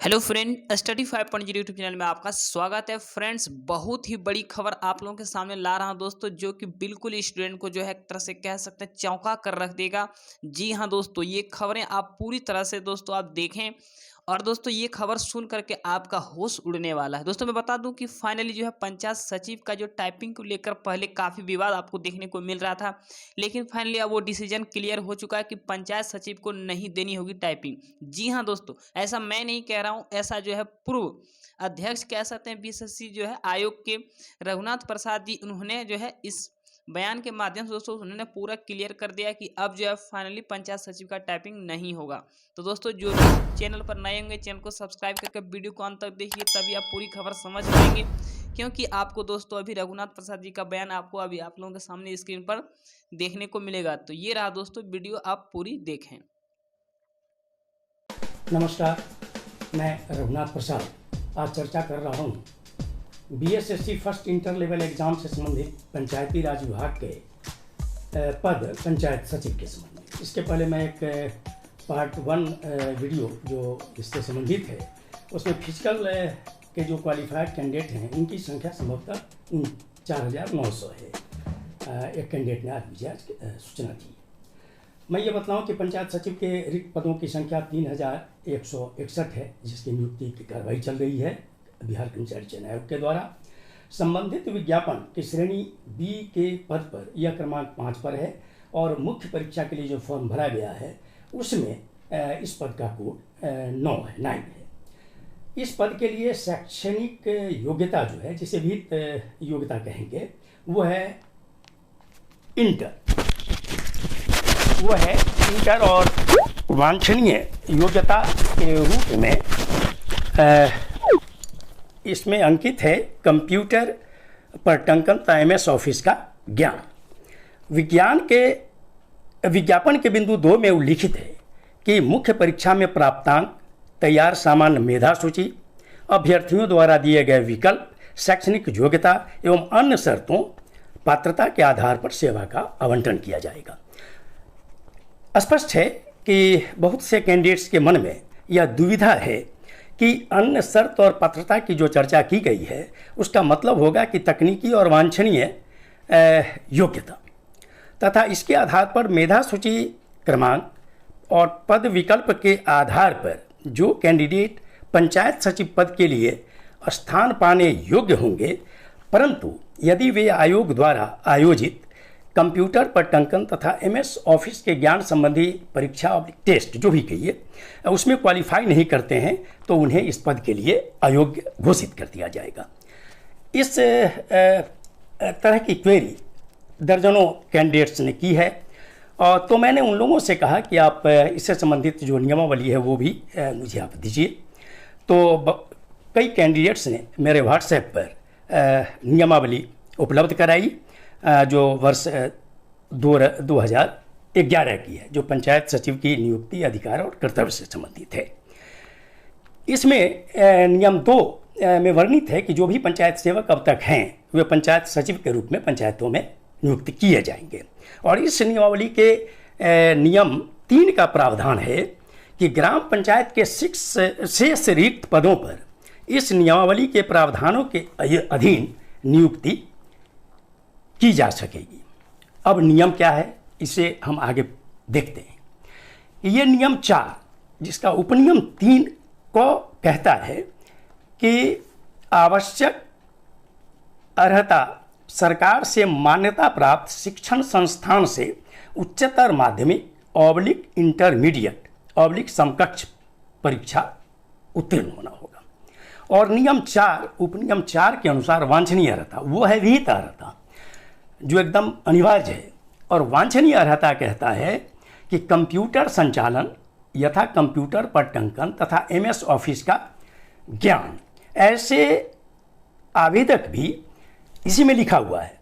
Hello friend, study 5.0 YouTube channel में आपका स्वागत है। फ्रेंड्स, बहुत ही बड़ी खबर आप लोगों के सामने ला रहा हूं दोस्तों, जो कि बिल्कुल स्टूडेंट को जो है एक तरह से कह सकते हैं चौंका कर रख देगा। जी हां दोस्तों, ये खबरें आप पूरी तरह से दोस्तों आप देखें और दोस्तों ये खबर सुन करके आपका होश उड़ने वाला है। दोस्तों मैं बता दूं कि फाइनली जो है पंचायत सचिव का जो टाइपिंग को लेकर पहले काफ़ी विवाद आपको देखने को मिल रहा था, लेकिन फाइनली अब वो डिसीजन क्लियर हो चुका है कि पंचायत सचिव को नहीं देनी होगी टाइपिंग। जी हाँ दोस्तों, ऐसा मैं नहीं कह रहा हूँ, ऐसा जो है पूर्व अध्यक्ष कह सकते हैं बीएसएससी जो है आयोग के रघुनाथ प्रसाद जी, उन्होंने जो है इस बयान के माध्यम से दोस्तों उन्होंने पूरा क्लियर कर दिया कि अब जो है फाइनली पंचायत सचिव का टाइपिंग नहीं होगा। तो दोस्तों जो लोग चैनल पर नए होंगे चैनल को सब्सक्राइब करके वीडियो को अंत तक देखिए, तभी आप पूरी खबर समझ पाएंगे। क्योंकि आपको दोस्तों अभी रघुनाथ प्रसाद जी का बयान आपको अभी आप लोगों के सामने स्क्रीन पर देखने को मिलेगा। तो ये रहा दोस्तों, वीडियो आप पूरी देखें। नमस्कार, मैं रघुनाथ प्रसाद आज चर्चा कर रहा हूँ BSSC first inter level exam से संबंधित पंचायती राज विभाग के पद पंचायत सचिव के संबंध में। इसके पहले मैं एक पार्ट 1 वीडियो जो इससे संबंधित है उसमें फिजिकल के जो क्वालिफाइड कैंडिडेट हैं उनकी संख्या संभवतः 4900 है। एक कैंडिडेट ने आज मुझे सूचना दी। मैं ये बतलाऊं कि पंचायत सचिव के रिक्त पदों की संख्या 3161 है, जिसकी नियुक्ति की कार्रवाई चल रही है बिहार कर्मचारी चयन आयोग के द्वारा। संबंधित विज्ञापन की श्रेणी बी के पद पर यह क्रमांक 5 पर है और मुख्य परीक्षा के लिए जो फॉर्म भरा गया है उसमें इस पद का कोड 9 है। इस पद के लिए शैक्षणिक योग्यता जो है, जिसे भी योग्यता कहेंगे, वो है इंटर और वांछनीय योग्यता के रूप में इसमें अंकित है कंप्यूटर पर टंकन तथा एमएस ऑफिस का ज्ञान। विज्ञापन के बिंदु 2 में उल्लिखित है कि मुख्य परीक्षा में प्राप्तांक, तैयार सामान्य मेधा सूची, अभ्यर्थियों द्वारा दिए गए विकल्प, शैक्षणिक योग्यता एवं अन्य शर्तों पात्रता के आधार पर सेवा का आवंटन किया जाएगा। स्पष्ट है कि बहुत से कैंडिडेट्स के मन में यह दुविधा है कि अन्य शर्त और पात्रता की जो चर्चा की गई है उसका मतलब होगा कि तकनीकी और वांछनीय योग्यता तथा इसके आधार पर मेधा सूची क्रमांक और पद विकल्प के आधार पर जो कैंडिडेट पंचायत सचिव पद के लिए स्थान पाने योग्य होंगे, परंतु यदि वे आयोग द्वारा आयोजित कंप्यूटर पर टंकन तथा एमएस ऑफिस के ज्ञान संबंधी परीक्षा और टेस्ट जो भी कहिए उसमें क्वालिफाई नहीं करते हैं तो उन्हें इस पद के लिए अयोग्य घोषित कर दिया जाएगा। इस तरह की क्वेरी दर्जनों कैंडिडेट्स ने की है और तो मैंने उन लोगों से कहा कि आप इससे संबंधित जो नियमावली है वो भी मुझे आप दीजिए। तो कई कैंडिडेट्स ने मेरे व्हाट्सएप पर नियमावली उपलब्ध कराई जो वर्ष 2011 की है, जो पंचायत सचिव की नियुक्ति, अधिकार और कर्तव्य से संबंधित है। इसमें नियम 2 में वर्णित है कि जो भी पंचायत सेवक अब तक हैं वे पंचायत सचिव के रूप में पंचायतों में नियुक्त किए जाएंगे। और इस नियमावली के नियम 3 का प्रावधान है कि ग्राम पंचायत के शेष रिक्त पदों पर इस नियमावली के प्रावधानों के अधीन नियुक्ति की जा सकेगी। अब नियम क्या है इसे हम आगे देखते हैं। ये नियम 4 जिसका उपनियम 3 को कहता है कि आवश्यक अर्हता सरकार से मान्यता प्राप्त शिक्षण संस्थान से उच्चतर माध्यमिक / इंटरमीडिएट / समकक्ष परीक्षा उत्तीर्ण होना होगा। और नियम 4 उपनियम 4 के अनुसार वांछनीय अर्हता वो है विहित अर्हता जो एकदम अनिवार्य है। और वांछनीय अर्हता कहता है कि कंप्यूटर संचालन यथा कंप्यूटर पर टंकन तथा एमएस ऑफिस का ज्ञान। ऐसे आवेदक भी इसी में लिखा हुआ है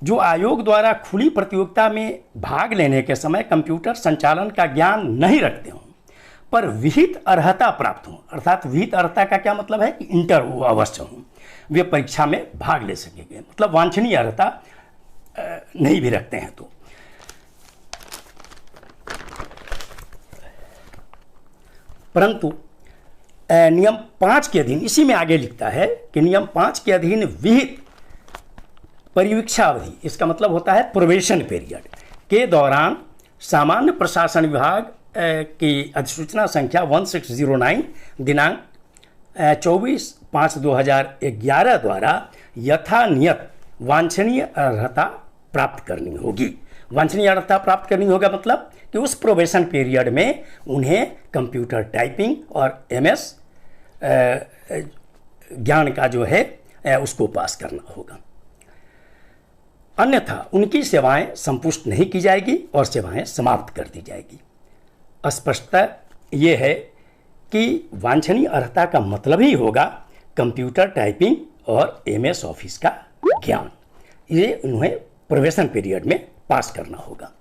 जो आयोग द्वारा खुली प्रतियोगिता में भाग लेने के समय कंप्यूटर संचालन का ज्ञान नहीं रखते हों पर विहित अर्हता प्राप्त हों। अर्थात विहित अर्हता का क्या मतलब है कि इंटर वो अवश्य हों, वे परीक्षा में भाग ले सकेंगे। मतलब वांछनीय अर्हता नहीं भी रखते हैं तो परंतु नियम 5 के अधीन, इसी में आगे लिखता है कि नियम 5 के अधीन विहित परिवीक्षा अवधि, इसका मतलब होता है प्रोबेशन पीरियड के दौरान सामान्य प्रशासन विभाग की अधिसूचना संख्या 1609 दिनांक 24/5/2011 द्वारा यथानियत वांछनीय अर्हता प्राप्त करनी होगी। वांछनीय अर्हता प्राप्त करनी होगा मतलब कि उस प्रोबेशन पीरियड में उन्हें कंप्यूटर टाइपिंग और MS ज्ञान का जो है उसको पास करना होगा, अन्यथा उनकी सेवाएं संपुष्ट नहीं की जाएगी और सेवाएं समाप्त कर दी जाएगी। स्पष्टता ये है कि वांछनीय अर्हता का मतलब ही होगा कंप्यूटर टाइपिंग और MS ऑफिस का ज्ञान, ये उन्हें प्रोबेशन पीरियड में पास करना होगा।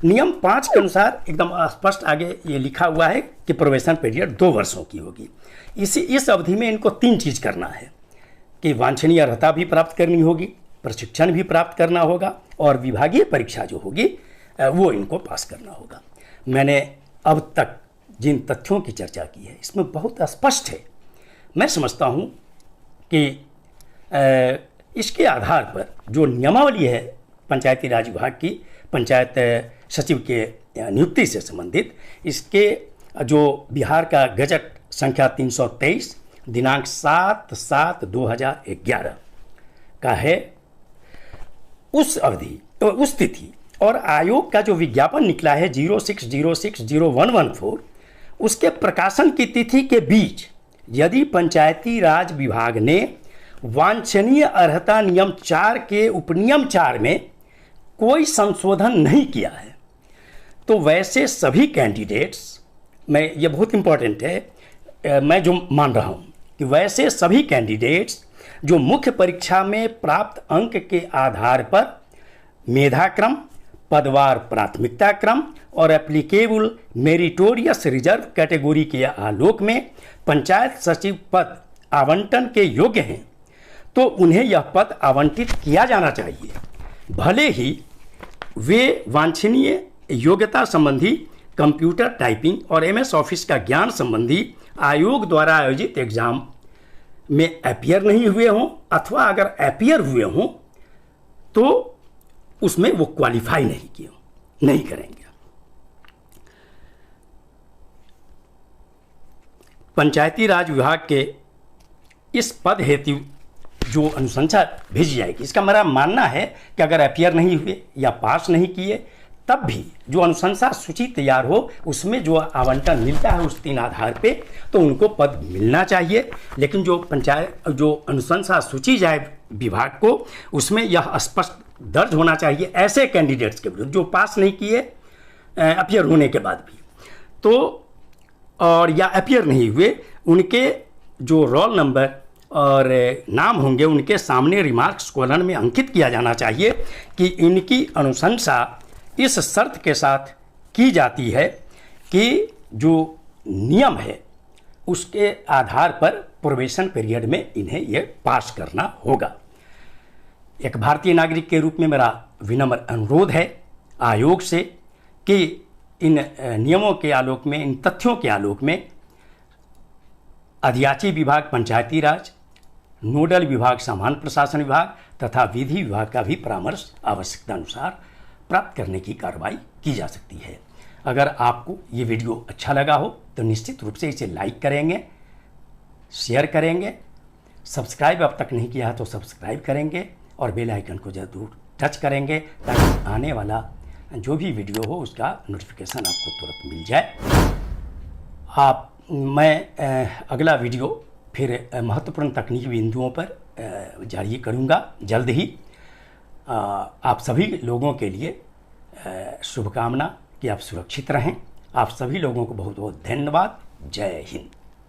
नियम 5 के अनुसार एकदम स्पष्ट आगे ये लिखा हुआ है कि प्रोबेशन पीरियड 2 वर्षों की होगी। इस अवधि में इनको 3 चीज़ करना है कि वांछनीय अर्हता भी प्राप्त करनी होगी, प्रशिक्षण भी प्राप्त करना होगा और विभागीय परीक्षा जो होगी वो इनको पास करना होगा। मैंने अब तक जिन तथ्यों की चर्चा की है इसमें बहुत स्पष्ट है। मैं समझता हूँ कि इसके आधार पर जो नियमावली है पंचायती राज विभाग की पंचायत सचिव के नियुक्ति से संबंधित, इसके जो बिहार का गजट संख्या 323 दिनांक 7/7/2011 का है, उस अवधि तो उस तिथि और आयोग का जो विज्ञापन निकला है 06060114 उसके प्रकाशन की तिथि के बीच यदि पंचायती राज विभाग ने वांछनीय अर्हता नियम 4 के उपनियम 4 में कोई संशोधन नहीं किया है तो वैसे सभी कैंडिडेट्स, मैं ये बहुत इंपॉर्टेंट है, मैं जो मान रहा हूँ कि वैसे सभी कैंडिडेट्स जो मुख्य परीक्षा में प्राप्त अंक के आधार पर मेधाक्रम, पदवार प्राथमिकता क्रम और एप्लीकेबल मेरिटोरियस रिजर्व कैटेगरी के आलोक में पंचायत सचिव पद आवंटन के योग्य हैं तो उन्हें यह पद आवंटित किया जाना चाहिए, भले ही वे वांछनीय योग्यता संबंधी कंप्यूटर टाइपिंग और MS ऑफिस का ज्ञान संबंधी आयोग द्वारा आयोजित एग्जाम में अपीयर नहीं हुए हों अथवा अगर अपीयर हुए हों तो उसमें वो क्वालिफाई नहीं करेंगे। पंचायती राज विभाग के इस पद हेतु जो अनुशंसा भेजी जाएगी, इसका मेरा मानना है कि अगर अपीयर नहीं हुए या पास नहीं किए तब भी जो अनुशंसा सूची तैयार हो उसमें जो आवंटन मिलता है उस 3 आधार पे तो उनको पद मिलना चाहिए। लेकिन जो जो अनुशंसा सूची जाए विभाग को उसमें यह स्पष्ट दर्ज होना चाहिए ऐसे कैंडिडेट्स के विरुद्ध जो पास नहीं किए अपीयर होने के बाद भी तो और या अपीयर नहीं हुए, उनके जो रोल नंबर और नाम होंगे उनके सामने रिमार्क्स कॉलम में अंकित किया जाना चाहिए कि इनकी अनुशंसा इस शर्त के साथ की जाती है कि जो नियम है उसके आधार पर प्रोबेशन पीरियड में इन्हें ये पास करना होगा। एक भारतीय नागरिक के रूप में मेरा विनम्र अनुरोध है आयोग से कि इन नियमों के आलोक में, इन तथ्यों के आलोक में अधियाची विभाग पंचायती राज, नोडल विभाग सामान्य प्रशासन विभाग तथा विधि विभाग का भी परामर्श आवश्यकता अनुसार प्राप्त करने की कार्रवाई की जा सकती है। अगर आपको ये वीडियो अच्छा लगा हो तो निश्चित रूप से इसे लाइक करेंगे, शेयर करेंगे, सब्सक्राइब अब तक नहीं किया है तो सब्सक्राइब करेंगे और बेल आइकन को ज़रूर टच करेंगे ताकि आने वाला जो भी वीडियो हो उसका नोटिफिकेशन आपको तुरंत मिल जाए। मैं अगला वीडियो फिर महत्वपूर्ण तकनीकी बिंदुओं पर जारी करूँगा जल्द ही। आप सभी लोगों के लिए शुभकामना कि आप सुरक्षित रहें। आप सभी लोगों को बहुत बहुत धन्यवाद। जय हिंद।